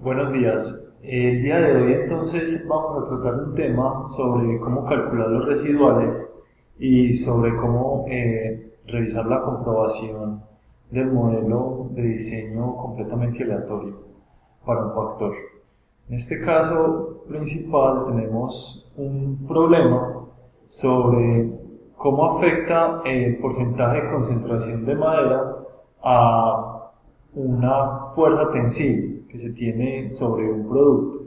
Buenos días. El día de hoy entonces vamos a tratar un tema sobre cómo calcular los residuales y sobre cómo revisar la comprobación del modelo de diseño completamente aleatorio para un factor. En este caso principal tenemos un problema sobre cómo afecta el porcentaje de concentración de madera a una fuerza tensible que se tiene sobre un producto.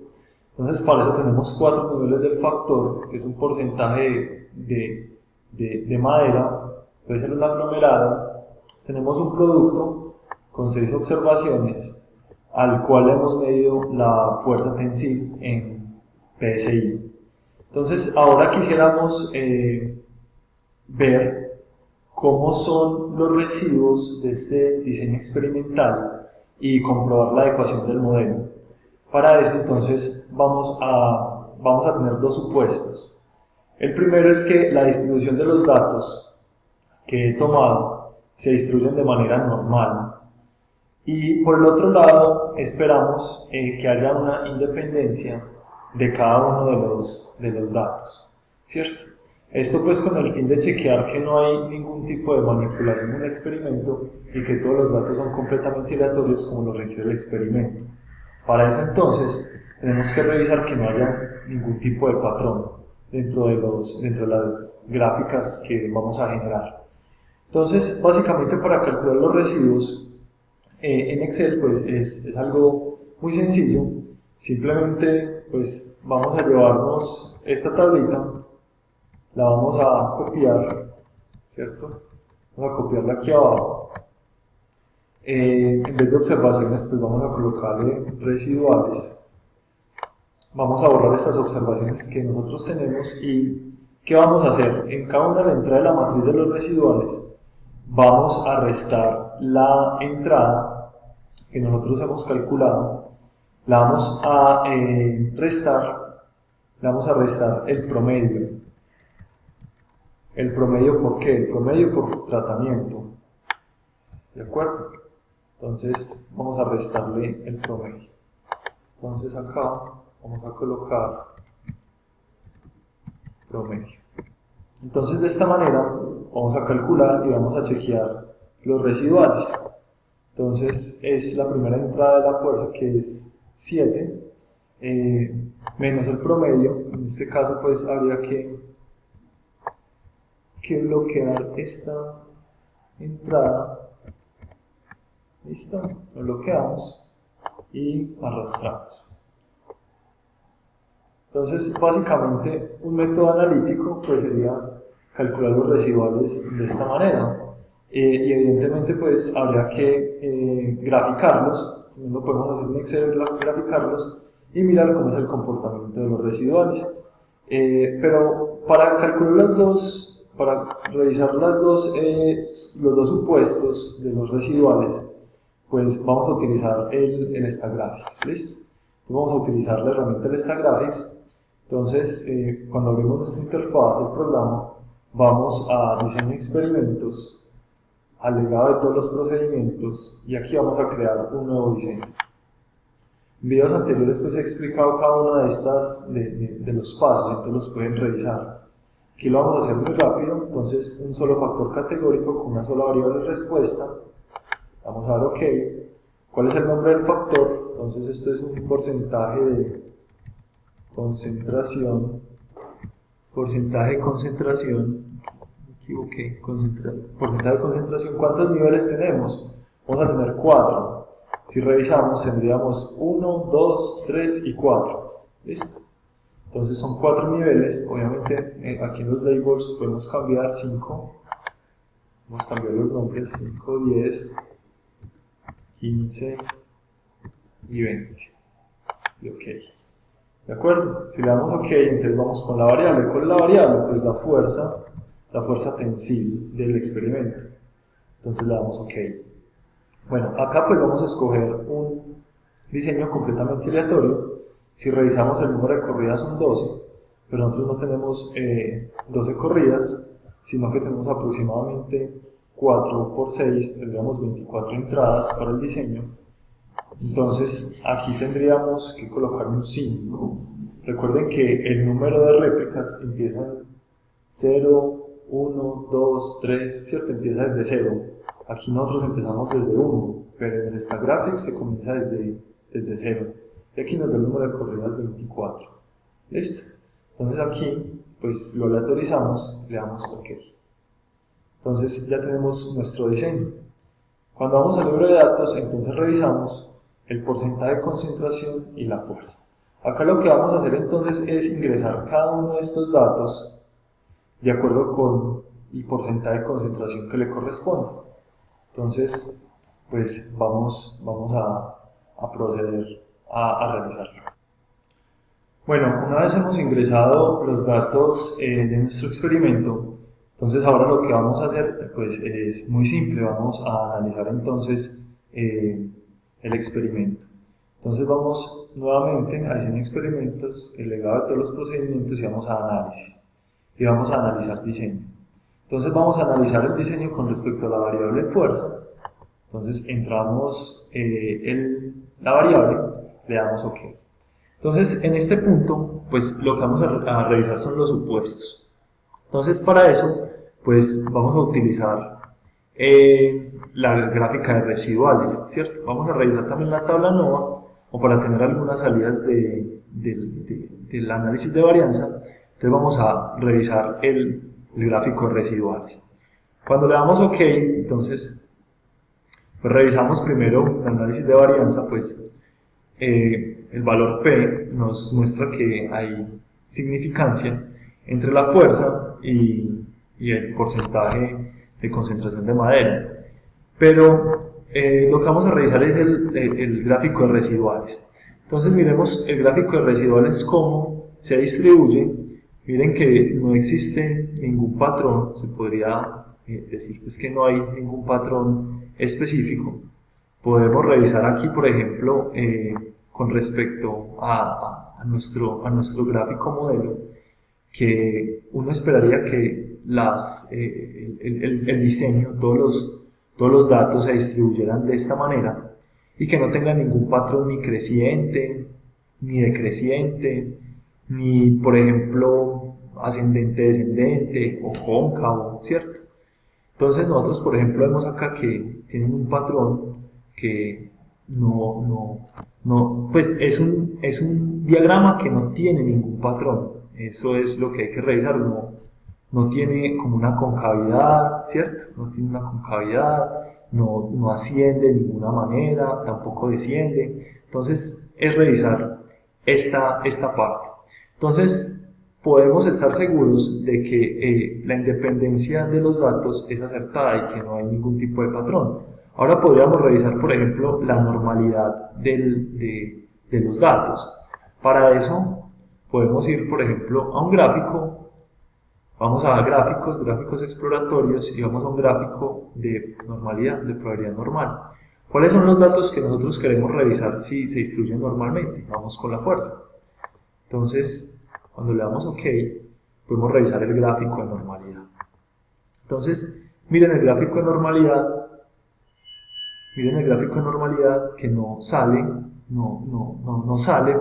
Entonces, para eso tenemos cuatro niveles del factor, que es un porcentaje de madera, puede ser una aglomerada. Tenemos un producto con 6 observaciones, al cual hemos medido la fuerza tensible en PSI. Entonces, ahora quisiéramos ver cómo son los residuos de este diseño experimental y comprobar la adecuación del modelo. Para eso, entonces, vamos a tener dos supuestos. El primero es que la distribución de los datos que he tomado se distribuyen de manera normal. Y por el otro lado, esperamos que haya una independencia de cada uno de los datos, ¿cierto? Esto pues con el fin de chequear que no hay ningún tipo de manipulación en el experimento y que todos los datos son completamente aleatorios como lo requiere el experimento. Para eso entonces tenemos que revisar que no haya ningún tipo de patrón dentro de las gráficas que vamos a generar. Entonces, básicamente para calcular los residuos en Excel pues es algo muy sencillo. Simplemente pues vamos a llevarnos esta tablita, la vamos a copiar, ¿cierto? Vamos a copiarla aquí abajo. En vez de observaciones pues vamos a colocarle residuales. Vamos a borrar estas observaciones que nosotros tenemos y ¿qué vamos a hacer? En cada una de la entrada de la matriz de los residuales vamos a restar la entrada que nosotros hemos calculado, la vamos a restar el promedio. ¿El promedio por qué? El promedio por tratamiento. ¿De acuerdo? Entonces vamos a restarle el promedio. Entonces acá vamos a colocar promedio. Entonces de esta manera vamos a calcular y vamos a chequear los residuales. Entonces es la primera entrada de la fuerza, que es 7, menos el promedio. En este caso pues habría que bloquear esta entrada. Listo, lo bloqueamos y arrastramos. Entonces básicamente un método analítico pues sería calcular los residuales de esta manera. Y evidentemente pues habría que graficarlos, también lo podemos hacer en Excel, graficarlos y mirar cómo es el comportamiento de los residuales. Pero para calcular para revisar los dos supuestos de los residuales, pues vamos a utilizar el Stagraphics, ¿listo? Vamos a utilizar la herramienta del Stagraphics. Entonces, cuando abrimos nuestra interfaz del programa, vamos a diseño de experimentos, al legado de todos los procedimientos, y aquí vamos a crear un nuevo diseño. En videos anteriores pues he explicado cada una de estas, de los pasos, entonces los pueden revisar. Aquí lo vamos a hacer muy rápido, entonces un solo factor categórico con una sola variable de respuesta. Vamos a dar OK. ¿Cuál es el nombre del factor? Entonces esto es un porcentaje de concentración, me equivoqué, porcentaje de concentración. ¿Cuántos niveles tenemos? Vamos a tener 4. Si revisamos tendríamos 1, 2, 3 y 4. ¿Listo? Entonces son 4 niveles. Obviamente aquí en los labels podemos cambiar 5. Vamos a cambiar los nombres: 5, 10, 15 y 20. Y OK. ¿De acuerdo? Si le damos OK, entonces vamos con la variable. ¿Cuál es la variable? Pues la fuerza tensible del experimento. Entonces le damos OK. Bueno, acá pues vamos a escoger un diseño completamente aleatorio. Si revisamos el número de corridas son 12, pero nosotros no tenemos 12 corridas, sino que tenemos aproximadamente 4 por 6, tendríamos 24 entradas para el diseño. Entonces aquí tendríamos que colocar un 5. Recuerden que el número de réplicas empieza en 0, 1, 2, 3, ¿cierto? Empieza desde 0. Aquí nosotros empezamos desde 1, pero en esta gráfica se comienza desde 0. Y aquí nos da el número de corridas 24. ¿Listo? Entonces aquí, pues lo aleatorizamos, le damos OK. Entonces ya tenemos nuestro diseño. Cuando vamos al libro de datos, entonces revisamos el porcentaje de concentración y la fuerza. Acá lo que vamos a hacer entonces es ingresar cada uno de estos datos de acuerdo con el porcentaje de concentración que le corresponde. Entonces, pues vamos a proceder a realizarlo. Bueno, una vez hemos ingresado los datos de nuestro experimento, entonces ahora lo que vamos a hacer pues, es muy simple, vamos a analizar entonces el experimento. Entonces vamos nuevamente a diseño de experimentos, el legado de todos los procedimientos y vamos a análisis. Y vamos a analizar diseño. Entonces vamos a analizar el diseño con respecto a la variable fuerza. Entonces entramos la variable, le damos OK. Entonces en este punto, pues lo que vamos a revisar son los supuestos. Entonces para eso, pues vamos a utilizar la gráfica de residuales, ¿cierto? Vamos a revisar también la tabla NOVA, o para tener algunas salidas del análisis de varianza. Entonces vamos a revisar el gráfico de residuales. Cuando le damos OK, entonces pues revisamos primero el análisis de varianza, pues el valor P nos muestra que hay significancia entre la fuerza y el porcentaje de concentración de madera. Pero lo que vamos a revisar es el gráfico de residuales. Entonces miremos el gráfico de residuales cómo se distribuye. Miren que no existe ningún patrón, se podría decir pues, que no hay ningún patrón específico. Podemos revisar aquí, por ejemplo, con respecto a nuestro gráfico modelo, que uno esperaría que el diseño, todos los datos se distribuyeran de esta manera y que no tengan ningún patrón ni creciente, ni decreciente, ni por ejemplo ascendente-descendente o cóncavo, ¿cierto? Entonces nosotros por ejemplo vemos acá que tienen un patrón que pues es un diagrama que no tiene ningún patrón. Eso es lo que hay que revisar. No tiene como una concavidad, ¿cierto? No tiene una concavidad, no asciende de ninguna manera, tampoco desciende. Entonces es revisar esta parte. Entonces podemos estar seguros de que la independencia de los datos es acertada y que no hay ningún tipo de patrón. Ahora podríamos revisar, por ejemplo, la normalidad de los datos. Para eso podemos ir, por ejemplo, a un gráfico. Vamos a gráficos exploratorios y vamos a un gráfico de normalidad, de probabilidad normal. ¿Cuáles son los datos que nosotros queremos revisar si se distribuyen normalmente? Vamos con la fuerza. Entonces, cuando le damos OK, podemos revisar el gráfico de normalidad. Entonces, miren el gráfico de normalidad. Miren el gráfico de normalidad que no sale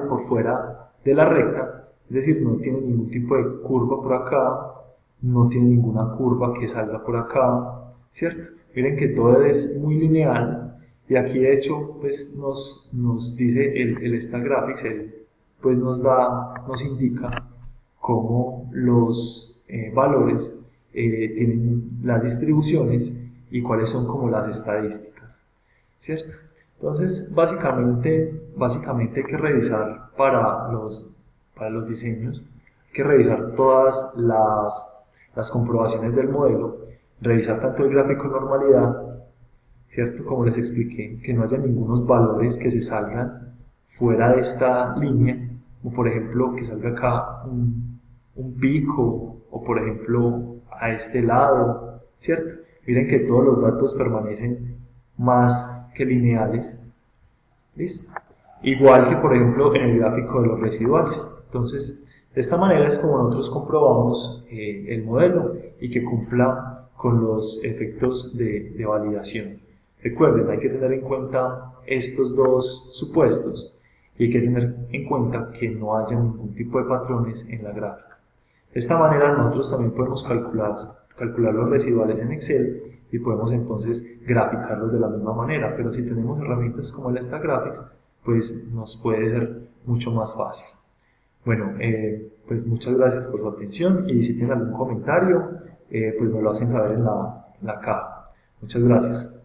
por fuera de la recta, es decir, no tiene ningún tipo de curva por acá, no tiene ninguna curva que salga por acá, ¿cierto? Miren que todo es muy lineal y aquí de hecho pues nos dice el Stagraphics, pues nos indica cómo los valores tienen las distribuciones y cuáles son como las estadísticas, ¿cierto? Entonces básicamente hay que revisar para los diseños, hay que revisar todas las comprobaciones del modelo, revisar tanto el gráfico de normalidad, ¿cierto? Como les expliqué, que no haya ningunos valores que se salgan fuera de esta línea, como por ejemplo que salga acá un pico, o por ejemplo a este lado, ¿cierto? Miren que todos los datos permanecen más que lineales, ¿listo? Igual que por ejemplo en el gráfico de los residuales. Entonces, de esta manera es como nosotros comprobamos el modelo y que cumpla con los efectos de validación. Recuerden, hay que tener en cuenta estos dos supuestos y hay que tener en cuenta que no haya ningún tipo de patrones en la gráfica. De esta manera nosotros también podemos calcular los residuales en Excel y podemos entonces graficarlos de la misma manera, pero si tenemos herramientas como el Graphics, pues nos puede ser mucho más fácil. Bueno, pues muchas gracias por su atención y si tienen algún comentario, pues me lo hacen saber en la caja. Muchas gracias.